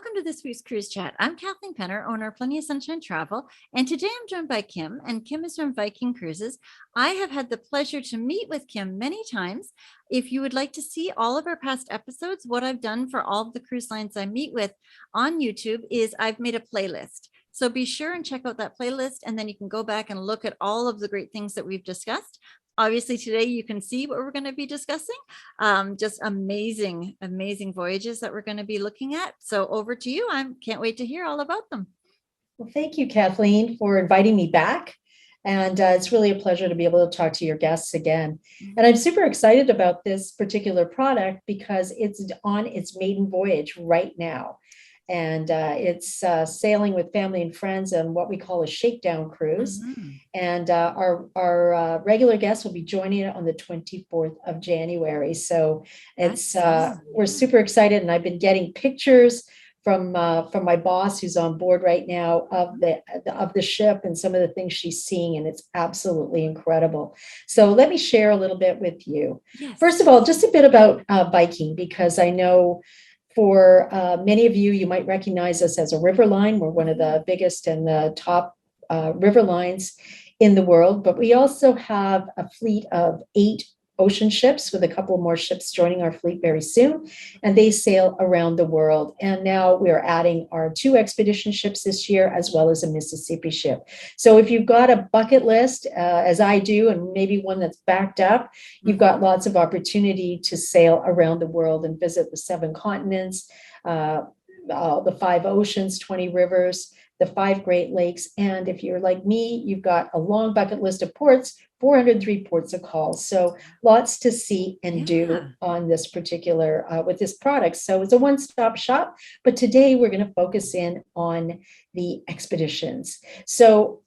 welcome to this week's Cruise Chat. I'm Kathleen Penner, owner of Plenty of Sunshine Travel, and today I'm joined by Kim, and Kim is from Viking Cruises. I have had the pleasure to meet with Kim many times. If you would like to see all of our past episodes, what I've done for all of the cruise lines I meet with on YouTube is I've made a playlist. So be sure and check out that playlist, and then you can go back and look at all of the great things that we've discussed. Obviously, today you can see what we're going to be discussing. Just amazing, amazing voyages that we're going to be looking at. So over to you. I can't wait to hear all about them. Well, thank you, Kathleen, for inviting me back. And it's really a pleasure to be able to talk to your guests again. And I'm super excited about this particular product because it's on its maiden voyage right now. And it's sailing with family and friends on what we call a shakedown cruise. And our regular guests will be joining it on the 24th of January. So it's we're super excited, and I've been getting pictures from my boss who's on board right now of the ship and some of the things she's seeing, and it's absolutely incredible. So let me share a little bit with you. Yes. First of all, just a bit about Viking, because I know for many of you, you might recognize us as a river line. We're one of the biggest and the top river lines in the world, but we also have a fleet of 8 ocean ships, with a couple more ships joining our fleet very soon, and they sail around the world. And now we're adding our 2 expedition ships this year, as well as a Mississippi ship. So if you've got a bucket list, as I do, and maybe one that's backed up, you've got lots of opportunity to sail around the world and visit the 7 continents, the 5 oceans, 20 rivers, the 5 Great Lakes. And if you're like me, you've got a long bucket list of ports, 403 ports of call. So lots to see and do on this particular, with this product. So it's a one-stop shop, but today we're going to focus in on the expeditions. So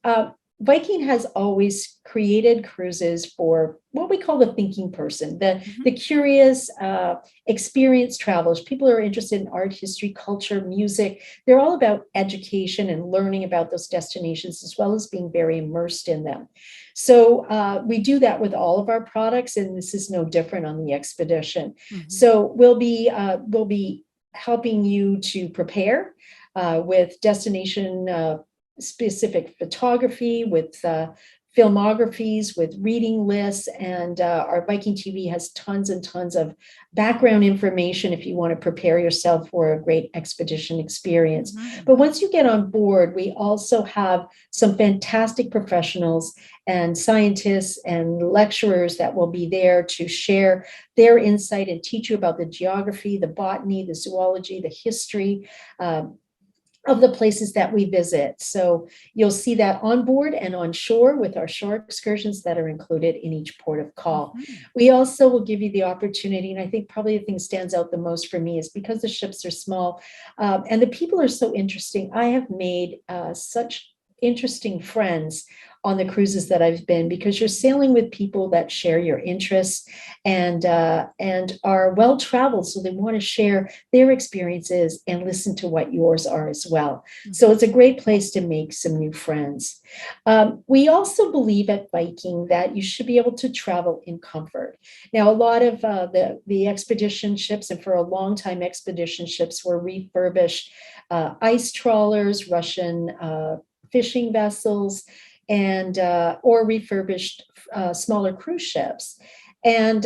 Viking has always created cruises for what we call the thinking person, the curious, experienced travelers. People who are interested in art, history, culture, music. They're all about education and learning about those destinations, as well as being very immersed in them. So we do that with all of our products, and this is no different on the expedition. So we'll be helping you to prepare with destination specific photography, with filmographies, with reading lists, and our Viking TV has tons and tons of background information if you want to prepare yourself for a great expedition experience. But once you get on board, we also have some fantastic professionals and scientists and lecturers that will be there to share their insight and teach you about the geography, the botany, the zoology, the history, of the places that we visit. So you'll see that on board and on shore with our shore excursions that are included in each port of call. We also will give you the opportunity, and I think probably the thing stands out the most for me is because the ships are small and the people are so interesting. I have made such interesting friends on the cruises that I've been, because you're sailing with people that share your interests and are well-traveled. So they want to share their experiences and listen to what yours are as well. So it's a great place to make some new friends. We also believe at Viking that you should be able to travel in comfort. Now, a lot of the expedition ships, and for a long time, expedition ships were refurbished ice trawlers, Russian fishing vessels, and or refurbished smaller cruise ships. And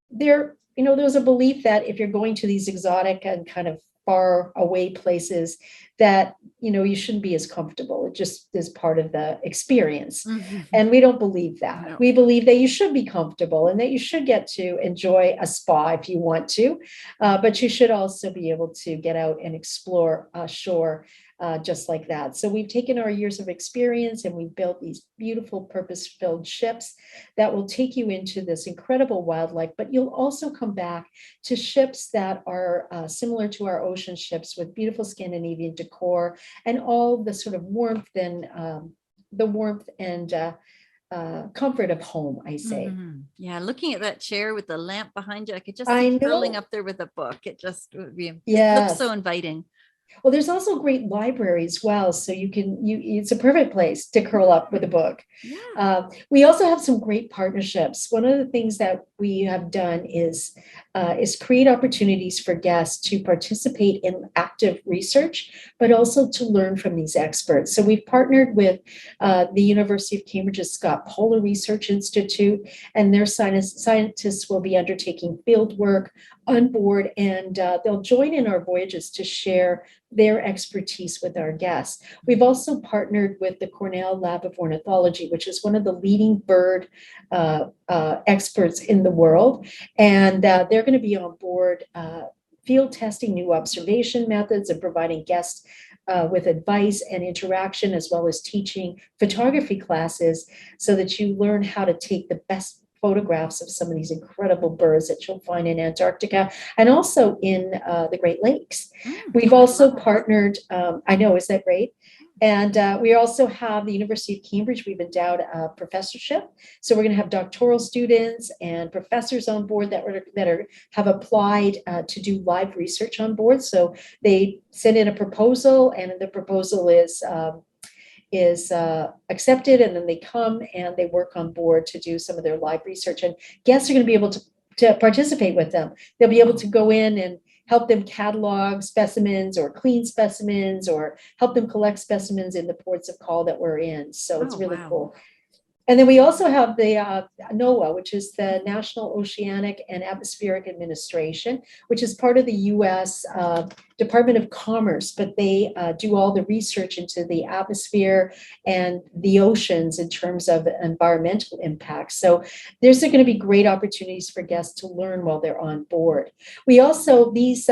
there was a belief that if you're going to these exotic and kind of far away places, that you shouldn't be as comfortable. It just is part of the experience. And we don't believe that. No. We believe that you should be comfortable and that you should get to enjoy a spa if you want to, but you should also be able to get out and explore shore just like that. So we've taken our years of experience and we've built these beautiful purpose-filled ships that will take you into this incredible wildlife, but you'll also come back to ships that are similar to our ocean ships, with beautiful Scandinavian decor and all the sort of warmth and comfort of home, I say. Yeah, looking at that chair with the lamp behind you, I could just see curling up there with a book. It just would be, looks so inviting. Well, there's also great libraries as well. So it's a perfect place to curl up with a book. Yeah. We also have some great partnerships. One of the things that we have done is is create opportunities for guests to participate in active research, but also to learn from these experts. So we've partnered with the University of Cambridge's Scott Polar Research Institute, and their scientists will be undertaking field work on board, and they'll join in our voyages to share their expertise with our guests. We've also partnered with the Cornell Lab of Ornithology, which is one of the leading bird experts in the world, and they're going to be on board field testing new observation methods and providing guests with advice and interaction, as well as teaching photography classes so that you learn how to take the best photographs of some of these incredible birds that you'll find in Antarctica and also in the Great Lakes. We've also partnered, I know, is that great? And we also have the University of Cambridge. We've endowed a professorship. So we're going to have doctoral students and professors on board that have applied to do live research on board. So they send in a proposal, and the proposal is accepted, and then they come and they work on board to do some of their live research. And guests are going to be able to participate with them. They'll be able to go in and help them catalog specimens or clean specimens or help them collect specimens in the ports of call that we're in. So it's really cool. And then we also have the NOAA, which is the National Oceanic and Atmospheric Administration, which is part of the U.S. Department of Commerce, but they do all the research into the atmosphere and the oceans in terms of environmental impacts. So there's going to be great opportunities for guests to learn while they're on board. We also, these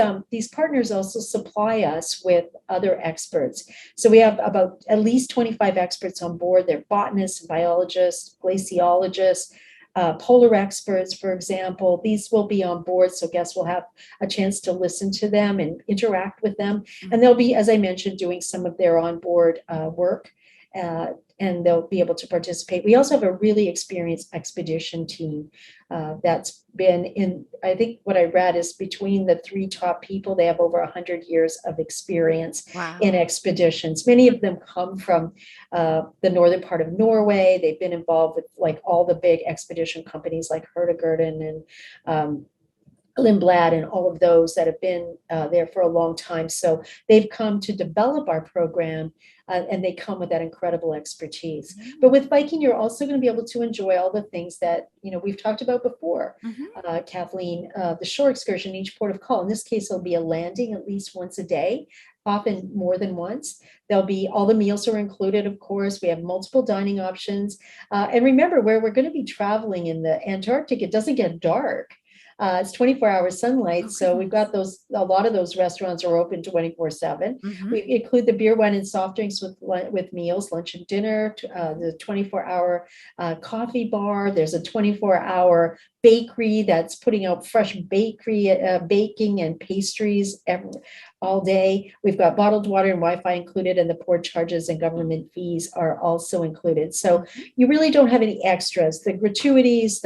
partners also supply us with other experts. So we have about at least 25 experts on board. They're botanists, biologists, glaciologists, polar experts, for example. These will be on board, so guests will have a chance to listen to them and interact with them. And they'll be, as I mentioned, doing some of their onboard work, and they'll be able to participate. We also have a really experienced expedition team that's been in, I think what I read is between the three top people, they have over 100 years of experience in expeditions. Many of them come from the northern part of Norway. They've been involved with like all the big expedition companies like Hurtigruten and Lindblad and all of those that have been there for a long time. So they've come to develop our program, and they come with that incredible expertise. But with Viking, you're also going to be able to enjoy all the things that, you know, we've talked about before, Kathleen, the shore excursion, each port of call. In this case, there'll be a landing at least once a day, often more than once. There'll be, all the meals are included, of course. We have multiple dining options. And remember, where we're going to be traveling in the Antarctic, it doesn't get dark. It's 24-hour sunlight. So we've got those, a lot of those restaurants are open 24/7. We include the beer, wine, and soft drinks with meals, lunch and dinner, the 24-hour coffee bar. There's a 24-hour bakery that's putting out fresh bakery, baking and pastries all day. We've got bottled water and Wi-Fi included, and the port charges and government fees are also included. So you really don't have any extras. The gratuities,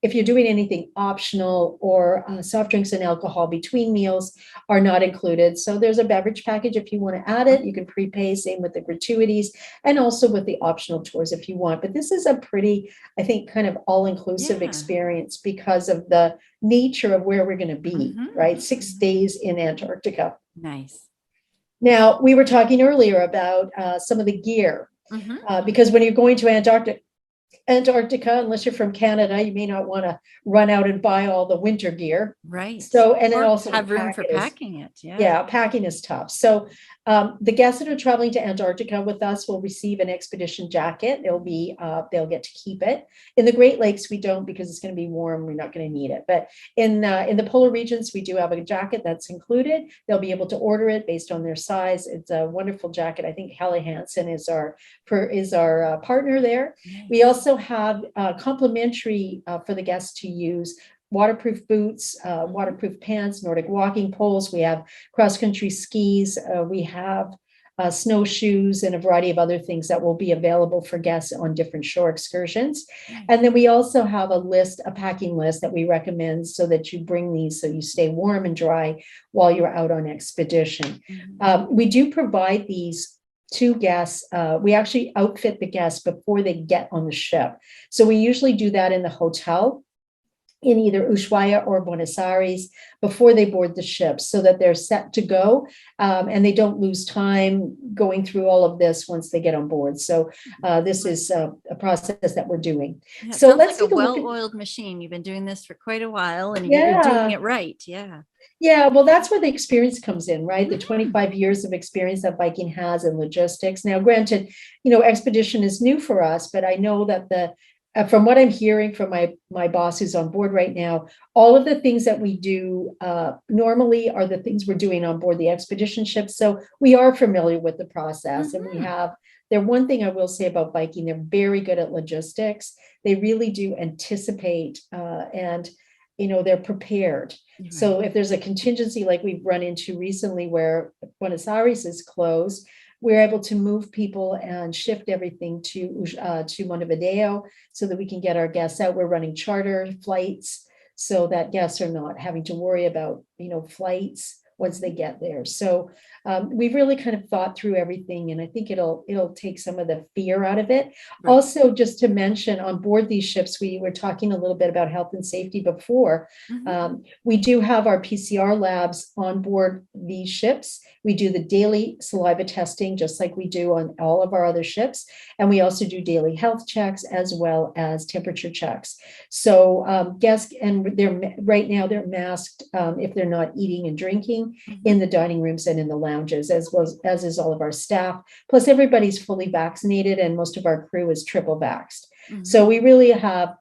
if you're doing anything optional or soft drinks and alcohol between meals are not included. So there's a beverage package if you want to add it. You can prepay, same with the gratuities, and also with the optional tours if you want. But this is a pretty, I think, kind of all-inclusive experience because of the nature of where we're going to be, right? 6 days in Antarctica. Nice. Now, we were talking earlier about some of the gear, because when you're going to Antarctica, unless you're from Canada, you may not want to run out and buy all the winter gear. Right. So, and or then also have room for packing it. Yeah, packing is tough. So the guests that are traveling to Antarctica with us will receive an expedition jacket. They'll get to keep it. In the Great Lakes, we don't, because it's going to be warm. We're not going to need it. But in the polar regions, we do have a jacket that's included. They'll be able to order it based on their size. It's a wonderful jacket. I think Hallie Hansen is our partner there. We also have complimentary for the guests to use waterproof boots, waterproof pants, Nordic walking poles. We have cross-country skis. We have snowshoes and a variety of other things that will be available for guests on different shore excursions. And then we also have a packing list that we recommend so that you bring these so you stay warm and dry while you're out on expedition. We do provide these to guests. We actually outfit the guests before they get on the ship. So we usually do that in the hotel. in either Ushuaia or Buenos Aires before they board the ship, so that they're set to go, and they don't lose time going through all of this once they get on board. So this is a process that we're doing. Yeah, it So sounds let's like a take a look at, well-oiled machine. You've been doing this for quite a while and you're doing yeah. it right. Yeah. Yeah, well, that's where the experience comes in, right? The Mhm. 25 years of experience that Viking has in logistics. Now, granted, expedition is new for us, but I know that from what I'm hearing from my boss who's on board right now, all of the things that we do normally are the things we're doing on board the expedition ship. So we are familiar with the process, and Mhm. one thing I will say about Viking, they're very good at logistics. They really do anticipate, and they're prepared. You're right. So if there's a contingency like we've run into recently where Buenos Aires is closed, we're able to move people and shift everything to Montevideo so that we can get our guests out. We're running charter flights so that guests are not having to worry about flights once they get there. So we've really kind of thought through everything, and I think it'll take some of the fear out of it. Right. Also, just to mention, on board these ships, we were talking a little bit about health and safety before. Mhm. We do have our PCR labs on board these ships. We do the daily saliva testing, just like we do on all of our other ships. And we also do daily health checks as well as temperature checks. So guests, and right now they're masked if they're not eating and drinking in the dining rooms and in the lounges, as well as is all of our staff. Plus, everybody's fully vaccinated, and most of our crew is triple vaxxed. Mhm. So we really have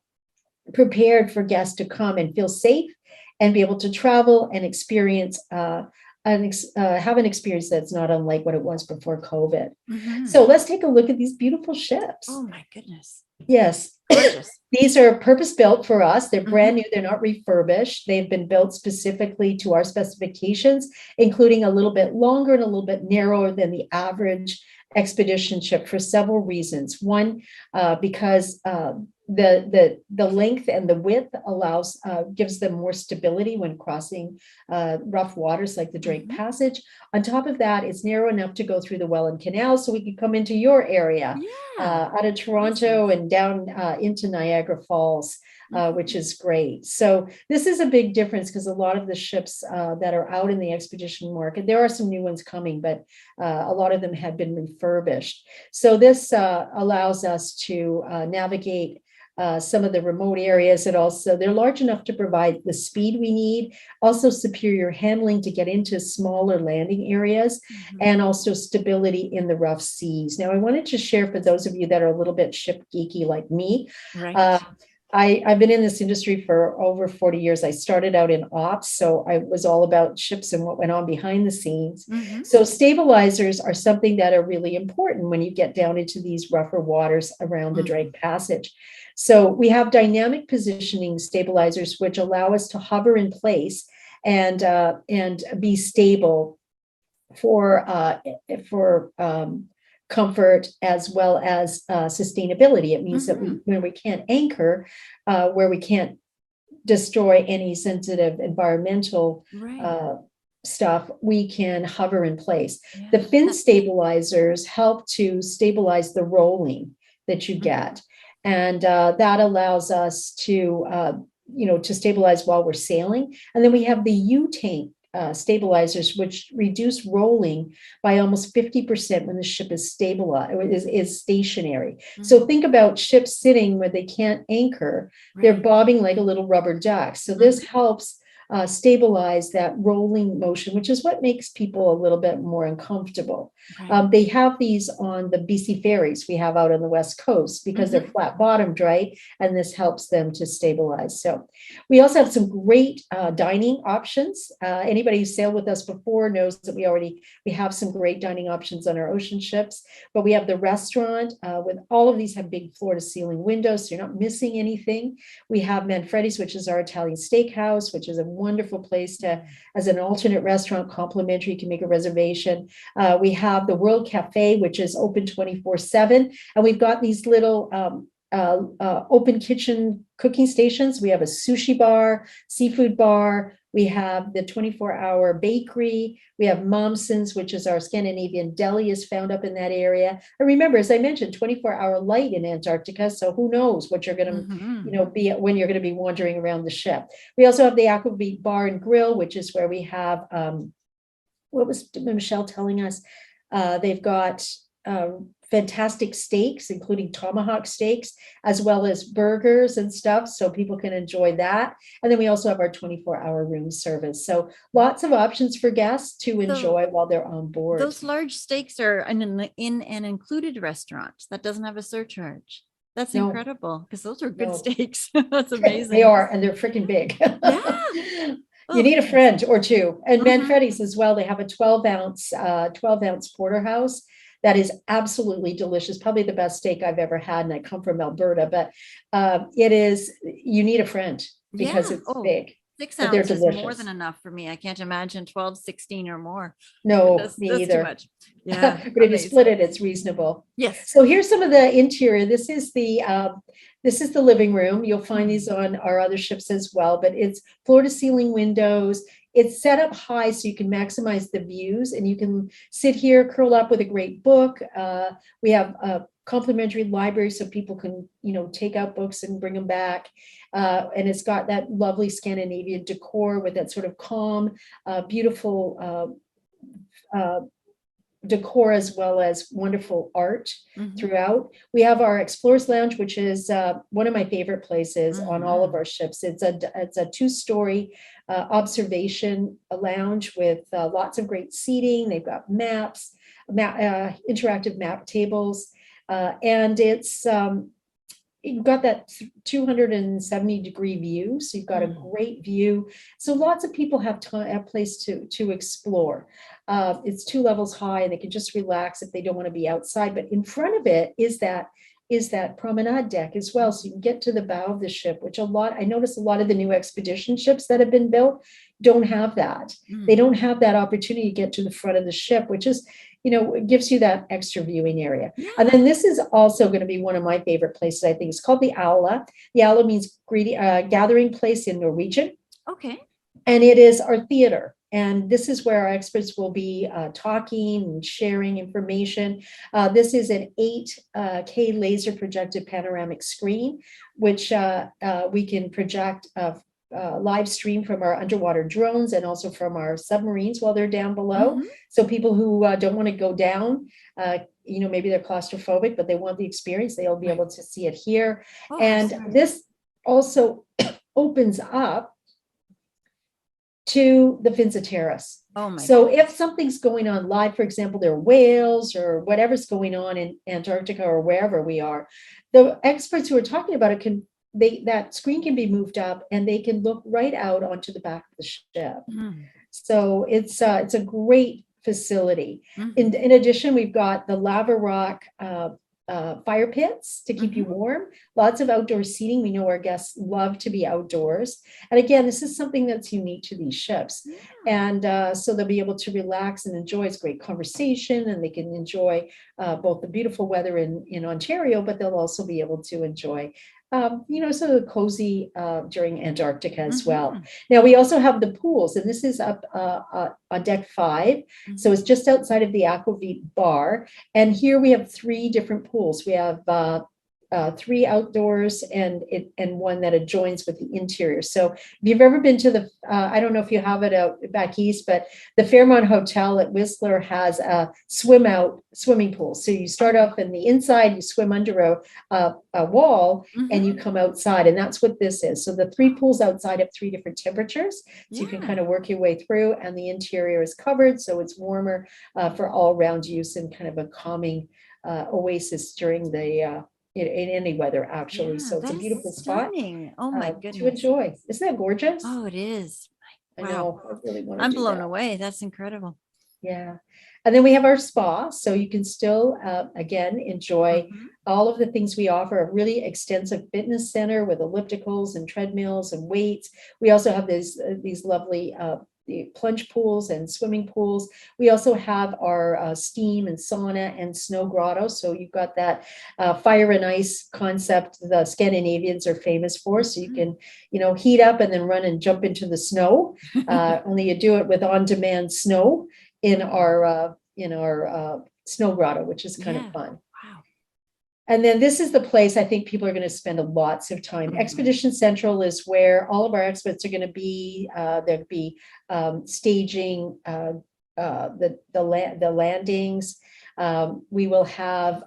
prepared for guests to come and feel safe and be able to travel and experience have an experience that's not unlike what it was before COVID. Mhm. So let's take a look at these beautiful ships. Oh my goodness. Yes. Gorgeous. These are purpose built for us. They're brand Mhm. new. They're not refurbished. They've been built specifically to our specifications, including a little bit longer and a little bit narrower than the average expedition ship for several reasons. One, because the length and the width gives them more stability when crossing rough waters like the Drake Mhm. Passage. On top of that, it's narrow enough to go through the Welland Canal, so we could come into your area Yeah. out of Toronto Awesome. and down into Niagara Falls, Mhm. which is great. So this is a big difference because a lot of the ships that are out in the expedition market, there are some new ones coming, but a lot of them have been refurbished. So this allows us to navigate some of the remote areas. They're large enough to provide the speed we need, also superior handling to get into smaller landing areas, Mhm. and also stability in the rough seas. Now, I wanted to share for those of you that are a little bit ship geeky like me. Right. I've been in this industry for over 40 years. I started out in ops, so I was all about ships and what went on behind the scenes. Mhm. So stabilizers are something that are really important when you get down into these rougher waters around the Drake Passage. So we have dynamic positioning stabilizers, which allow us to hover in place and be stable for comfort as well as sustainability. It means that Mhm. when we can't anchor, where we can't destroy any sensitive environmental Right. stuff, we can hover in place. Yeah. The fin stabilizers help to stabilize the rolling that you Mhm. get, and that allows us to stabilize while we're sailing. And then we have the U-tank stabilizers, which reduce rolling by almost 50% when the ship is stabilized, is stationary. So Mhm. think about ships sitting where they can't anchor. They're Right. bobbing like a little rubber duck. So this helps stabilize that rolling motion, which is what makes people a little bit more uncomfortable. Right. They have these on the BC ferries we have out on the West Coast because they're flat bottomed, right? And this helps them to stabilize. So we also have some great dining options. Anybody who sailed with us before knows that we have some great dining options on our ocean ships, but we have the restaurant with all of these have big floor to ceiling windows, so you're not missing anything. We have Manfredi's, which is our Italian steakhouse, which is a wonderful place to, as an alternate restaurant, complimentary, you can make a reservation. We have the World Cafe, which is open 24/7. And we've got these little open kitchen cooking stations. We have a sushi bar, seafood bar. We have the 24-hour bakery. We have Momsen's, which is our Scandinavian deli, is found up in that area. And remember, as I mentioned, 24-hour light in Antarctica. So who knows what you're going to, be when you're going to be wandering around the ship. We also have the Aquavit Bar and Grill, which is where we have, what was Michelle telling us? They've got fantastic steaks, including tomahawk steaks, as well as burgers and stuff, so people can enjoy that. And then we also have our 24-hour room service. So lots of options for guests to enjoy while they're on board. Those large steaks are in an included restaurant that doesn't have a surcharge. That's incredible, because those are good steaks. That's amazing. They are, and they're freaking big. Yeah. You need a friend or two. And Manfredi's as well. They have a 12-ounce porterhouse that is absolutely delicious. Probably the best steak I've ever had. And I come from Alberta, but you need a friend because it's big. 6 ounces is more than enough for me. I can't imagine 12, 16 or more. No, me either. Too much. Yeah. But if you split it, it's reasonable. Yes. So here's some of the interior. This is the living room. You'll find these on our other ships as well, but it's floor to ceiling windows. It's set up high so you can maximize the views, and you can sit here, curl up with a great book. We have a complimentary library so people can, take out books and bring them back. And it's got that lovely Scandinavian decor with that sort of calm, beautiful decor, as well as wonderful art throughout. We have our Explorers Lounge, which is one of my favorite places on all of our ships. It's a 2-story observation lounge with lots of great seating. They've got maps, interactive map tables, and it's you've got that 270-degree view, so you've got a great view. So lots of people have a place to explore. It's 2 levels high, and they can just relax if they don't want to be outside. But in front of it is that promenade deck as well, so you can get to the bow of the ship, which I notice a lot of the new expedition ships that have been built don't have that. They don't have that opportunity to get to the front of the ship, which is, it gives you that extra viewing area. Yeah. And then this is also going to be one of my favorite places, I think. It's called the Aula. The Aula means gathering place in Norwegian. Okay. And it is our theater. And this is where our experts will be talking and sharing information. This is an 8K laser projected panoramic screen, which we can project live stream from our underwater drones and also from our submarines while they're down below. So people who don't want to go down, maybe they're claustrophobic, but they want the experience, they'll be able to see it here. This also opens up to the Finse Terrace. So if something's going on live, for example, there are whales or whatever's going on in Antarctica or wherever we are, the experts who are talking about it that screen can be moved up and they can look right out onto the back of the ship. So it's a great facility. In addition, we've got the lava rock fire pits to keep you warm. Lots of outdoor seating. We know our guests love to be outdoors. And again, this is something that's unique to these ships. And so they'll be able to relax and enjoy. It's great conversation, and they can enjoy both the beautiful weather in Ontario, but they'll also be able to enjoy sort of cozy during Antarctica as well. Now, we also have the pools, and this is up on deck 5. So it's just outside of the Aquavit bar. And here we have 3 different pools. We have 3 outdoors and one that adjoins with the interior. So if you've ever been to I don't know if you have it out back east, but the Fairmont Hotel at Whistler has a swimming pool. So you start off in the inside, you swim under a wall, and you come outside. And that's what this is. So the 3 pools outside have 3 different temperatures. So you can kind of work your way through, and the interior is covered. So it's warmer for all round use and kind of a calming oasis during the in any weather, actually. So it's a beautiful spot. Oh my goodness. To enjoy. Isn't that gorgeous? Oh, it is. I know. I really want to I'm blown away. That's incredible. Yeah. And then we have our spa. So you can still, again, enjoy all of the things we offer. A really extensive fitness center with ellipticals and treadmills and weights. We also have these lovely the plunge pools and swimming pools. We also have our steam and sauna and snow grotto. So you've got that fire and ice concept the Scandinavians are famous for. So you can, heat up and then run and jump into the snow. Only you do it with on-demand snow in our snow grotto, which is kind of fun. Wow. And then this is the place I think people are going to spend lots of time. Expedition Central is where all of our experts are going to be. There'll be staging the landings. We will have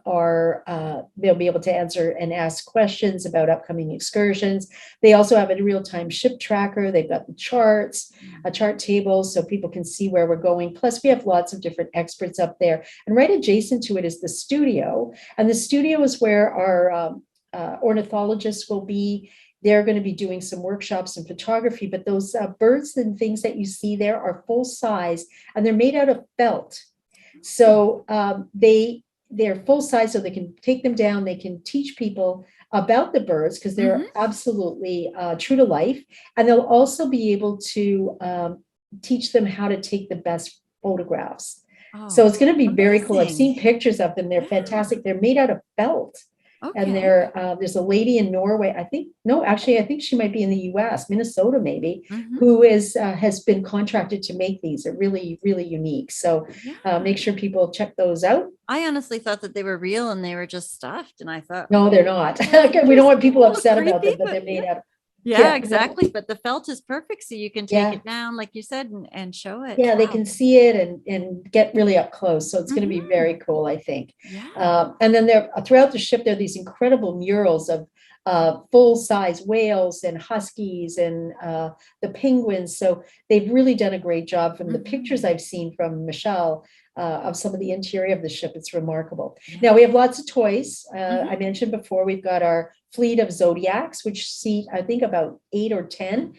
they'll be able to answer and ask questions about upcoming excursions. They also have a real-time ship tracker. They've got the charts, a chart table, so people can see where we're going. Plus, we have lots of different experts up there. And right adjacent to it is the studio. And the studio is where our ornithologists will be. They're going to be doing some workshops in photography, but those birds and things that you see there are full size, and they're made out of felt. So they're full size, so they can take them down. They can teach people about the birds because they're absolutely true to life. And they'll also be able to teach them how to take the best photographs. So it's going to be very cool. I've seen pictures of them. They're fantastic. They're made out of felt. And there's a lady in Norway, I think she might be in the US, Minnesota maybe, who has been contracted to make these. They're really, really unique. So make sure people check those out. I honestly thought that they were real and they were just stuffed. And I thought, no, they're not. We don't want people upset about them, but they're made out of. Yeah, exactly. But the felt is perfect. So you can take it down, like you said, and show it. Yeah, they can see it and get really up close. So it's going to be very cool, I think. And then throughout the ship, there are these incredible murals of full-size whales and huskies and the penguins. So they've really done a great job. From the pictures I've seen from Michelle of some of the interior of the ship, it's remarkable. Now, we have lots of toys. I mentioned before, we've got our fleet of Zodiacs, which seat, I think, about 8 or 10.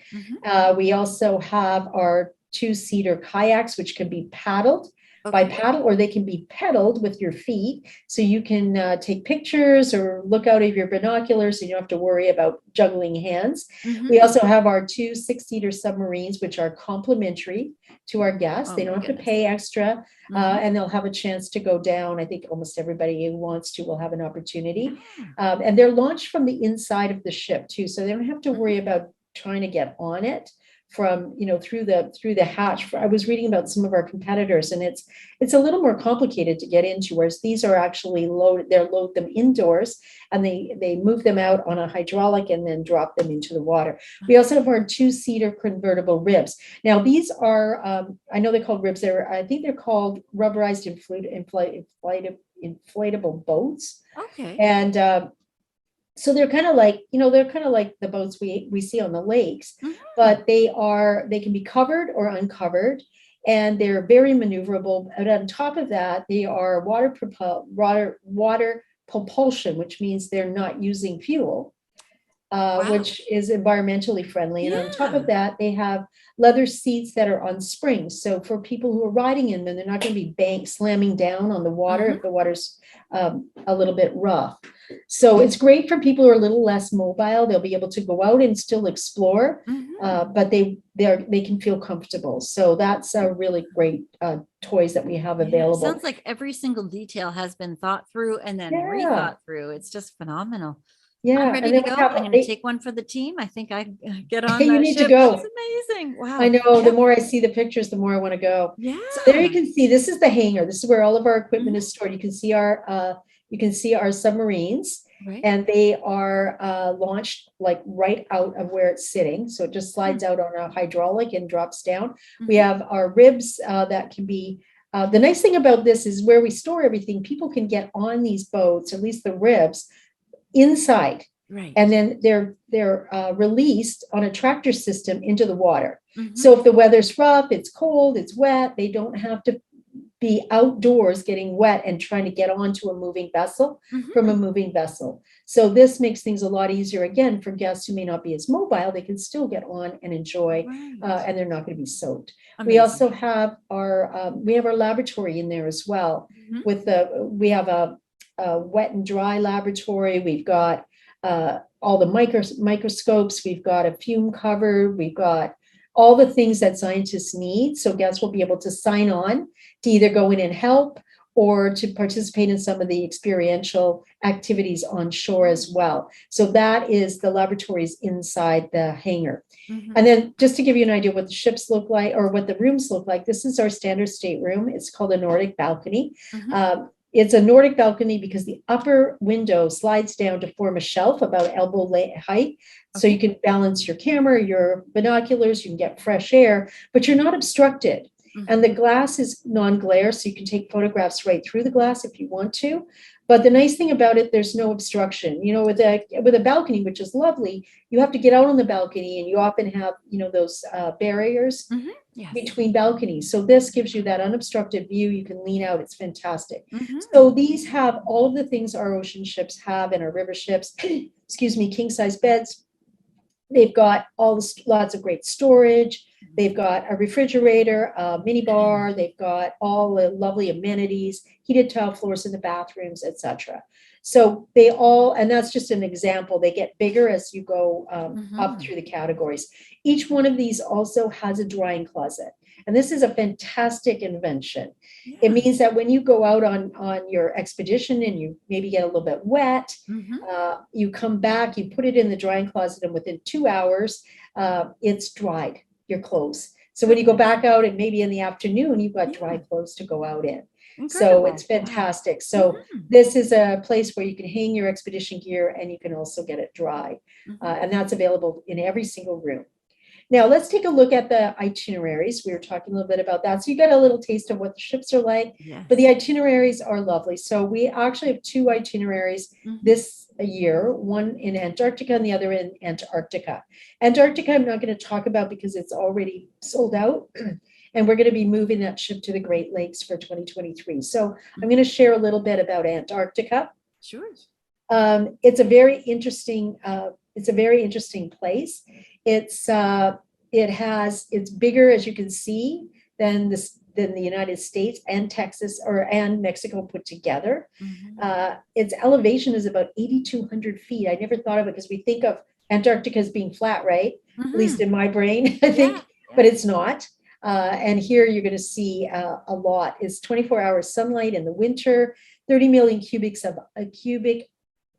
We also have our 2-seater kayaks, which can be paddled by paddle, or they can be pedaled with your feet. So you can take pictures or look out of your binoculars, so you don't have to worry about juggling hands. We also have our 2 6-seater submarines, which are complimentary to our guests. They don't have to pay extra, and they'll have a chance to go down. I think almost everybody who wants to will have an opportunity. And they're launched from the inside of the ship too, so they don't have to worry about trying to get on it from through the hatch. I was reading about some of our competitors, and it's a little more complicated to get into, whereas these are actually load them indoors, and they move them out on a hydraulic and then drop them into the water. We also have our 2-seater convertible ribs. Now these are I know they're called ribs. I think they're called rubberized inflatable boats. And so they're kind of like the boats we see on the lakes, but they can be covered or uncovered, and they're very maneuverable. And on top of that, they are water propulsion, which means they're not using fuel, which is environmentally friendly. And on top of that, they have leather seats that are on springs. So for people who are riding in them, they're not going to be slamming down on the water if the water's a little bit rough. So it's great for people who are a little less mobile. They'll be able to go out and still explore, but they can feel comfortable. So that's a really great toys that we have available. It sounds like every single detail has been thought through and then rethought through. It's just phenomenal. I'm ready to go. I'm going to take one for the team. I think I get on that You need ship. to go. It's amazing. Wow. I know. The more I see the pictures, the more I want to go. So there you can see, this is the hangar. This is where all of our equipment is stored. You can see our submarines, and they are launched like right out of where it's sitting. So it just slides out on a hydraulic and drops down. We have our ribs that can be, the nice thing about this is where we store everything, people can get on these boats, at least the ribs, inside. And then they're released on a tractor system into the water. So if the weather's rough, it's cold, it's wet, they don't have to be outdoors getting wet and trying to get onto a moving vessel from a moving vessel. So this makes things a lot easier, again, for guests who may not be as mobile. They can still get on and enjoy, and they're not going to be soaked. We also have our laboratory in there as well. We have a wet and dry laboratory. We've got all the microscopes. We've got a fume cover. We've got all the things that scientists need. So guests will be able to sign on to either go in and help or to participate in some of the experiential activities on shore as well. So that is the laboratories inside the hangar. And then just to give you an idea what the ships look like or what the rooms look like, this is our standard stateroom. It's called a Nordic balcony. It's a Nordic balcony because the upper window slides down to form a shelf about elbow height. So you can balance your camera, your binoculars, you can get fresh air, but you're not obstructed. And the glass is non-glare, so you can take photographs right through the glass if you want to. But the nice thing about it, there's no obstruction. You know, with a balcony, which is lovely, you have to get out on the balcony, and you often have, you know, those barriers between balconies. So this gives you that unobstructed view. You can lean out. It's fantastic. So these have all of the things our ocean ships have and our river ships. Excuse me, king size beds. They've got lots of great storage. They've got a refrigerator, a mini bar. They've got all the lovely amenities, heated tile floors in the bathrooms, etc. So they all, and that's just an example. They get bigger as you go up through the categories. Each one of these also has a drying closet. And this is a fantastic invention. It means that when you go out on your expedition and you maybe get a little bit wet, you come back, you put it in the drying closet, and within 2 hours, it's dried, your clothes. So when you go back out and maybe in the afternoon, you've got dry clothes to go out in. So it's fantastic. So this is a place where you can hang your expedition gear and you can also get it dry. And that's available in every single room. Now let's take a look at the itineraries. We were talking a little bit about that. So you got a little taste of what the ships are like, but the itineraries are lovely. So we actually have 2 itineraries this year, one in Antarctica and the other in Antarctica. Antarctica, I'm not going to talk about because it's already sold out. And we're going to be moving that ship to the Great Lakes for 2023. So I'm going to share a little bit about Antarctica. Sure. It's a very interesting place. It's bigger, as you can see, than the United States and Texas and Mexico put together. Its elevation is about 8,200 feet. I never thought of it because we think of Antarctica as being flat, right? At least in my brain, I think, but it's not. And here you're going to see a lot. It's 24-hour sunlight in the winter, 30 million cubic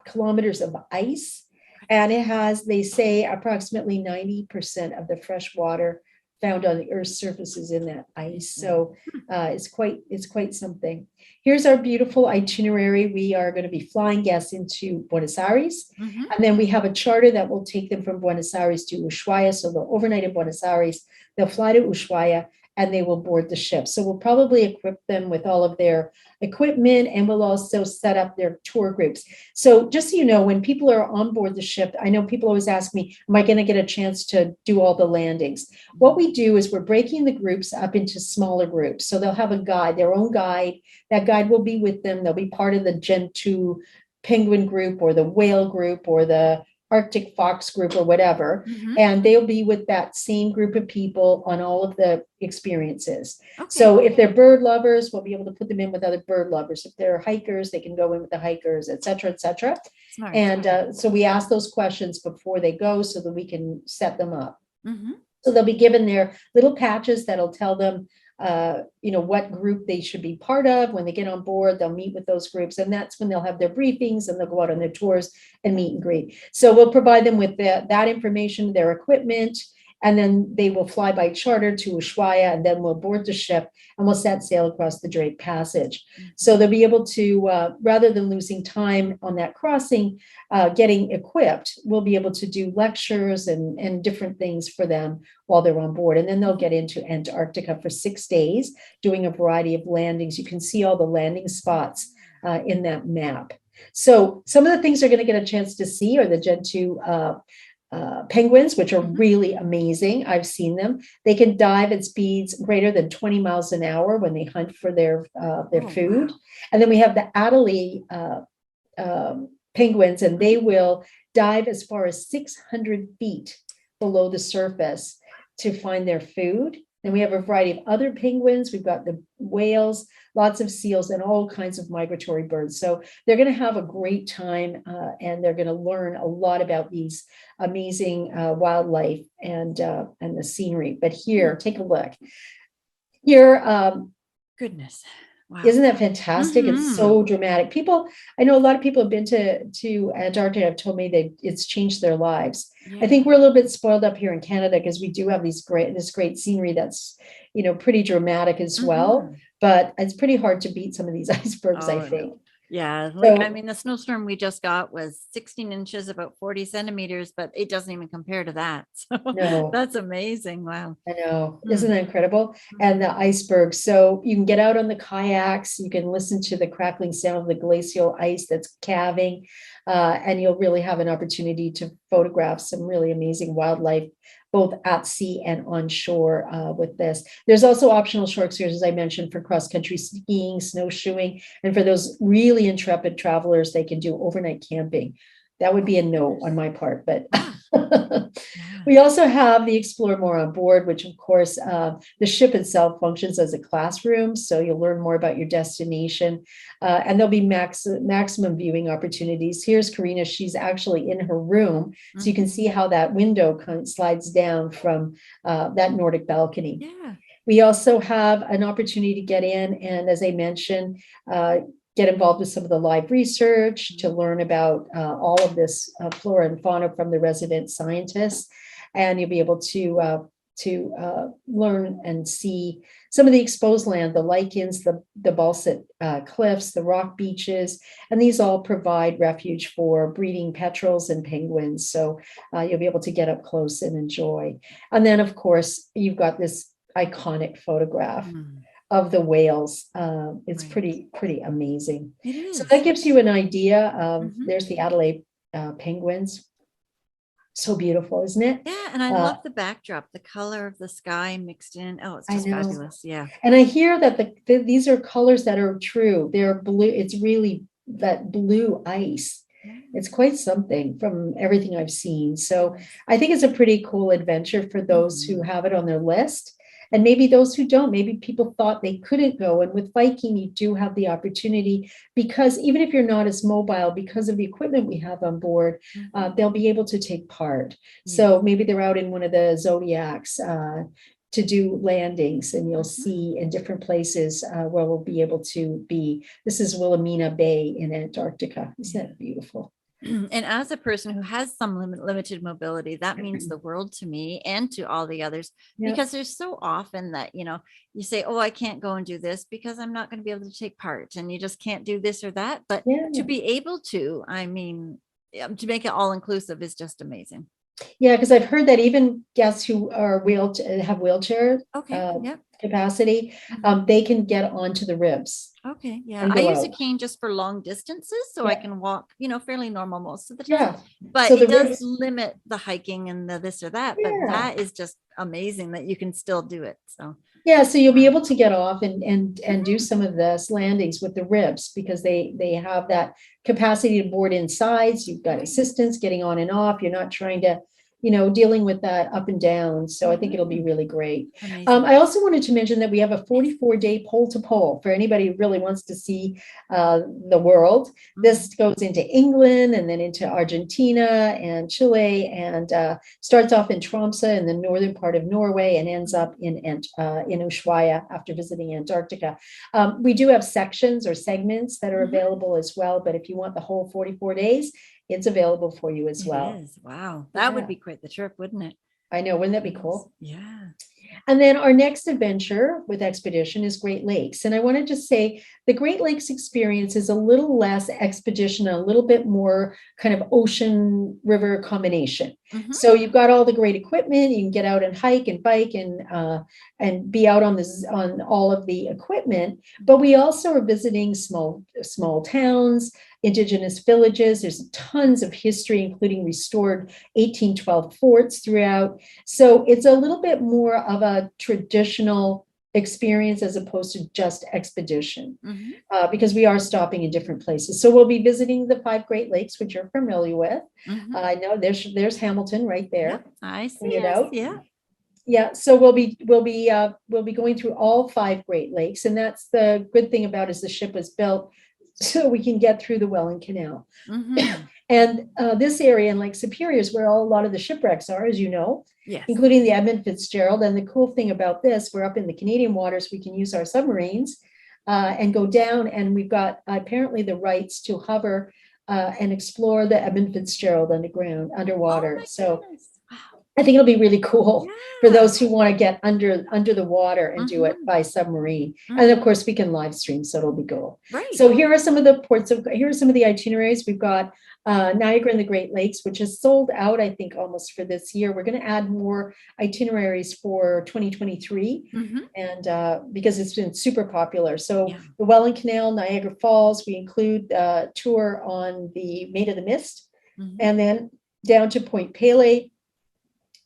kilometers of ice. And it has, they say, approximately 90% of the fresh water found on the Earth's surface is in that ice. So it's quite something. Here's our beautiful itinerary. We are going to be flying guests into Buenos Aires. And then we have a charter that will take them from Buenos Aires to Ushuaia. So they'll overnight in Buenos Aires. They'll fly to Ushuaia and they will board the ship. So we'll probably equip them with all of their equipment, and we'll also set up their tour groups. So just so you know, when people are on board the ship, I know people always ask me, am I going to get a chance to do all the landings? What we do is we're breaking the groups up into smaller groups. So they'll have a guide, their own guide. That guide will be with them. They'll be part of the Gen 2 penguin group or the whale group or the Arctic fox group or whatever, and they'll be with that same group of people on all of the experiences. So if they're bird lovers, we'll be able to put them in with other bird lovers. If they're hikers, they can go in with the hikers, et cetera, et cetera. And so we ask those questions before they go so that we can set them up. So they'll be given their little patches that'll tell them what group they should be part of. When they get on board, they'll meet with those groups, and that's when they'll have their briefings and they'll go out on their tours and meet and greet. So we'll provide them with that information, their equipment, and then they will fly by charter to Ushuaia, and then we'll board the ship and we'll set sail across the Drake Passage. So they'll be able to, rather than losing time on that crossing, getting equipped, we'll be able to do lectures and different things for them while they're on board. And then they'll get into Antarctica for 6 days, doing a variety of landings. You can see all the landing spots in that map. So some of the things they're going to get a chance to see are the Gen 2 penguins, which are really amazing. I've seen them. They can dive at speeds greater than 20 miles an hour when they hunt for their food. Wow. And then we have the Adelie penguins, and they will dive as far as 600 feet below the surface to find their food. Then we have a variety of other penguins. We've got the whales, lots of seals, and all kinds of migratory birds. So they're going to have a great time, and they're going to learn a lot about these amazing wildlife and the scenery. But here, take a look. Here, Goodness. Wow. isn't that fantastic? It's Mhm. so dramatic. People, I know a lot of people have been to Antarctica, have told me that it's changed their lives. I think Yeah. we're a little bit spoiled up here in Canada because we do have this great scenery that's, pretty dramatic as well. Mhm. But it's pretty hard to beat some of these icebergs, I Oh, think. no. Yeah. Like, I So mean, the snowstorm we just got was 16 inches, about 40 centimeters, but it doesn't even compare to that. So no, that's amazing. Wow. I know. Isn't Mm. that incredible? And the icebergs. So you can get out on the kayaks, you can listen to the crackling sound of the glacial ice that's calving, and you'll really have an opportunity to photograph some really amazing wildlife, both at sea and on shore with this. There's also optional shore excursions, as I mentioned, for cross-country skiing, snowshoeing, and for those really intrepid travelers, they can do overnight camping. That would be a no on my part, but Yeah. we also have the Explore More on board, which of course, the ship itself functions as a classroom. So you'll learn more about your destination, and there'll be maximum viewing opportunities. Here's Karina. She's actually in her room. So you can see how that window kind of slides down from that Nordic balcony. Yeah. We also have an opportunity to get in and, as I mentioned, get involved with some of the live research to learn about all of this flora and fauna from the resident scientists. And you'll be able to learn and see some of the exposed land, the lichens, the basalt cliffs, the rock beaches, and these all provide refuge for breeding petrels and penguins. So you'll be able to get up close and enjoy. And then, of course, you've got this iconic photograph of the whales. It's Right. pretty amazing. It So is. that gives you an idea of, Mhm. there's the Adelaide penguins. So beautiful, isn't it? Yeah. And I love the backdrop, the color of the sky mixed in. Oh, it's I just know. fabulous. Yeah. And I hear that these are colors that are true. They're blue. It's really that blue ice. It's quite something from everything I've seen. So I think it's a pretty cool adventure for those who have it on their list. And maybe those who don't, maybe people thought they couldn't go. And with Viking, you do have the opportunity, because even if you're not as mobile, because of the equipment we have on board, they'll be able to take part. So maybe they're out in one of the Zodiacs to do landings, and you'll see in different places where we'll be able to be. This is Wilhelmina Bay in Antarctica. Isn't that beautiful? And as a person who has some limited mobility, that means the world to me and to all the others, Yeah. because there's so often that, you say, oh, I can't go and do this because I'm not going to be able to take part, and you just can't do this or that. But Yeah. to be able to, I mean, to make it all inclusive is just amazing. Yeah, because I've heard that even guests who are have wheelchair capacity, they can get onto the ribs. Okay. Yeah. and I go use a out. cane just for long distances, so I can walk, fairly normal most of the time. Yeah. But So it the does ribs, limit the hiking and the this or that. But yeah. that is just amazing that you can still do it. So Yeah, so you'll be able to get off and do some of this landings with the ribs, because they have that capacity to board in sides. You've got assistance getting on and off. You're not trying to, dealing with that up and down. So I think it'll be really great. amazing. I also wanted to mention that we have a 44-day pole to pole for anybody who really wants to see the world. This goes into England and then into Argentina and Chile, and starts off in Tromsø in the northern part of Norway and ends up in Ushuaia after visiting Antarctica. We do have sections or segments that are available as well, but if you want the whole 44 days, it's available for you as well. It is. Wow. That would be quite the trip, wouldn't it? I know. Wouldn't that be cool? Yeah. And then our next adventure with Expedition is Great Lakes. And I wanted to say the Great Lakes experience is a little less expedition, a little bit more kind of ocean river combination. So you've got all the great equipment. You can get out and hike and bike and be out on all of the equipment. But we also are visiting small towns, indigenous villages. There's tons of history, including restored 1812 forts throughout. So it's a little bit more of a traditional experience as opposed to just expedition, because we are stopping in different places. So we'll be visiting the 5 Great Lakes, which you're familiar with. I know there's Hamilton right there. I see it us. out. Yeah. Yeah, so we'll be going through all 5 Great Lakes, and that's the good thing about is the ship was built so we can get through the Welland Canal. Mhm. And this area in Lake Superior is where a lot of the shipwrecks are, as you know, Yes. including the Edmund Fitzgerald. And the cool thing about this, we're up in the Canadian waters, we can use our submarines and go down, and we've got apparently the rights to hover and explore the Edmund Fitzgerald underwater. Oh my So goodness. Wow. I think it'll be really cool for Yeah. those who want to get under the water and do it Mhm. by submarine. And of course, we can live stream, so it'll be cool. Right. So here are some of the itineraries. We've got Niagara and the Great Lakes, which is sold out, I think, almost for this year. We're going to add more itineraries for 2023, Mhm. and because it's been super popular. So Yeah. the Welland Canal, Niagara Falls, we include a tour on the Maid of the Mist, Mhm. and then down to Point Pelee,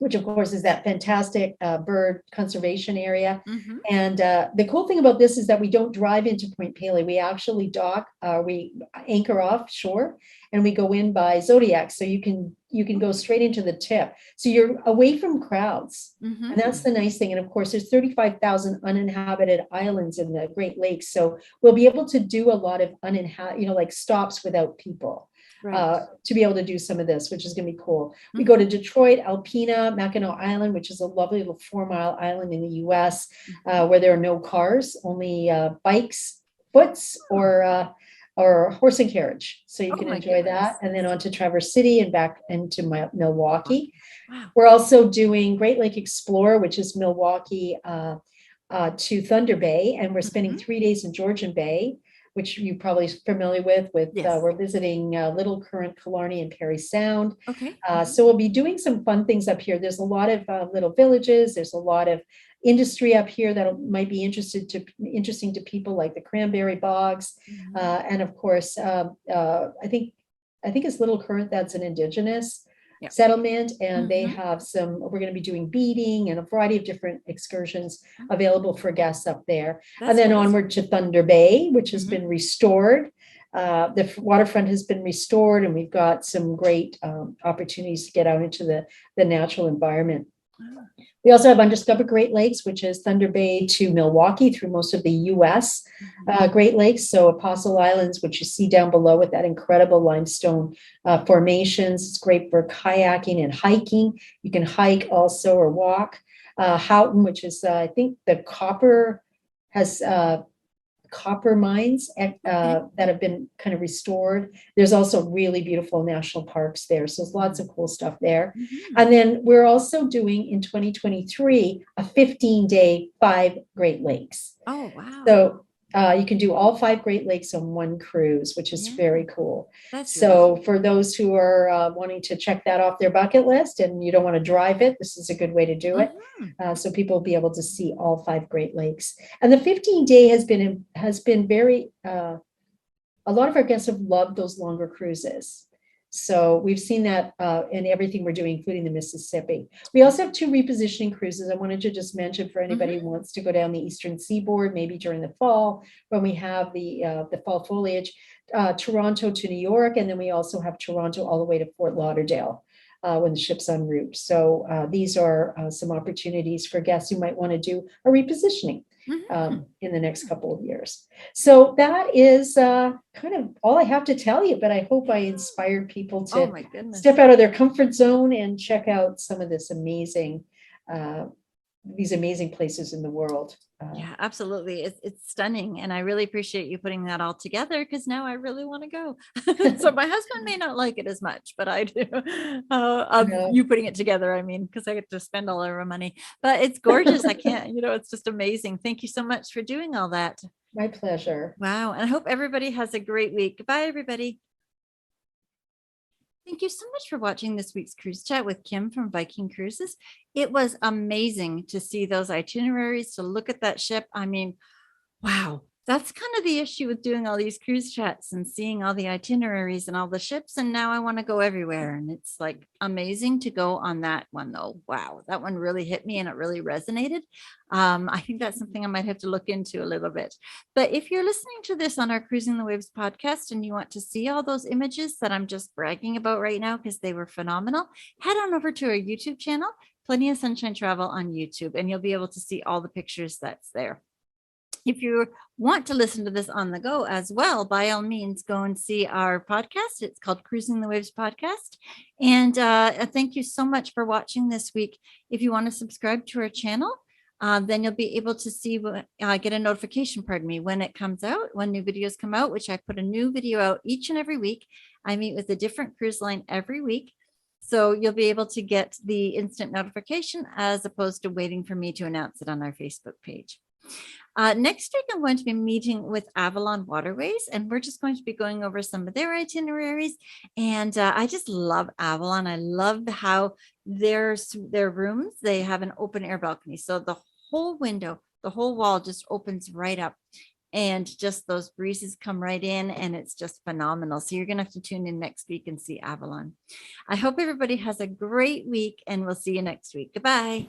which of course is that fantastic bird conservation area. Mhm. And the cool thing about this is that we don't drive into Point Pelee. We actually dock, we anchor offshore, and we go in by Zodiacs. So you can go straight into the tip. So you're away from crowds. Mhm. And that's the nice thing. And of course, there's 35,000 uninhabited islands in the Great Lakes. So we'll be able to do a lot of like stops without people. Right. To be able to do some of this, which is going to be cool. We go to Detroit, Alpena, Mackinac Island, which is a lovely little 4-mile island in the US where there are no cars, only bikes, foots, or horse and carriage. So you Oh can my enjoy goodness. that. And then on to Traverse City and back into Milwaukee. Wow. We're also doing Great Lake Explorer, which is Milwaukee to Thunder Bay. And we're spending 3 days in Georgian Bay, which you're probably familiar with. Yes. We're visiting Little Current, Killarney, and Parry Sound. Okay. So we'll be doing some fun things up here. There's a lot of little villages. There's a lot of industry up here that might be interesting to people, like the cranberry bogs, and of course, I think it's Little Current that's an indigenous settlement, and they have we're going to be doing beading and a variety of different excursions available for guests up there. And then onward to Thunder Bay, which has been restored. The waterfront has been restored, and we've got some great opportunities to get out into the natural environment. We also have Undiscovered Great Lakes, which is Thunder Bay to Milwaukee through most of the US Great Lakes. So Apostle Islands, which you see down below with that incredible limestone formations. It's great for kayaking and hiking. You can hike also or walk. Houghton, which is, I think the copper mines that have been kind of restored. There's also really beautiful national parks there. So there's lots of cool stuff there. And then we're also doing in 2023 a 15-day 5 Great Lakes. Oh, wow. So you can do all 5 Great Lakes on one cruise, which is very cool. So for those who are wanting to check that off their bucket list and you don't want to drive it, this is a good way to do it. So people will be able to see all 5 Great Lakes. And the 15-day has been very, a lot of our guests have loved those longer cruises. So we've seen that in everything we're doing, including the Mississippi. We also have 2 repositioning cruises. I wanted to just mention for anybody who wants to go down the Eastern Seaboard, maybe during the fall, when we have the fall foliage, Toronto to New York. And then we also have Toronto all the way to Fort Lauderdale when the ship's en route. So these are some opportunities for guests who might want to do a repositioning in the next couple of years. So that is kind of all I have to tell you, but I hope I inspired people to step out of their comfort zone and check out some of this these amazing places in the world. Yeah, absolutely. It's stunning. And I really appreciate you putting that all together, because now I really want to go. So my husband may not like it as much, but I do. You putting it together, I mean, because I get to spend all our money, but it's gorgeous. I can't, it's just amazing. Thank you so much for doing all that. My pleasure. Wow. And I hope everybody has a great week. Goodbye, everybody. Thank you so much for watching this week's cruise chat with Kim from Viking Cruises. It was amazing to see those itineraries, to look at that ship. I mean, wow, that's kind of the issue with doing all these cruise chats and seeing all the itineraries and all the ships. And now I want to go everywhere. And it's like amazing to go on that one, though. Wow, that one really hit me and it really resonated. I think that's something I might have to look into a little bit. But if you're listening to this on our Cruising the Waves podcast and you want to see all those images that I'm just bragging about right now because they were phenomenal, head on over to our YouTube channel. Plenty of Sunshine Travel on YouTube, and you'll be able to see all the pictures that's there. If you want to listen to this on the go as well, by all means, go and see our podcast. It's called Cruising the Waves Podcast. And thank you so much for watching this week. If you want to subscribe to our channel, then you'll be able to see, get a notification, when it comes out, when new videos come out, which I put a new video out each and every week. I meet with a different cruise line every week. So you'll be able to get the instant notification as opposed to waiting for me to announce it on our Facebook page. Next week, I'm going to be meeting with Avalon Waterways, and we're just going to be going over some of their itineraries. And I just love Avalon. I love how their rooms, they have an open air balcony. So the whole window, the whole wall just opens right up. And just those breezes come right in, and it's just phenomenal. So you're going to have to tune in next week and see Avalon. I hope everybody has a great week, and we'll see you next week. Goodbye.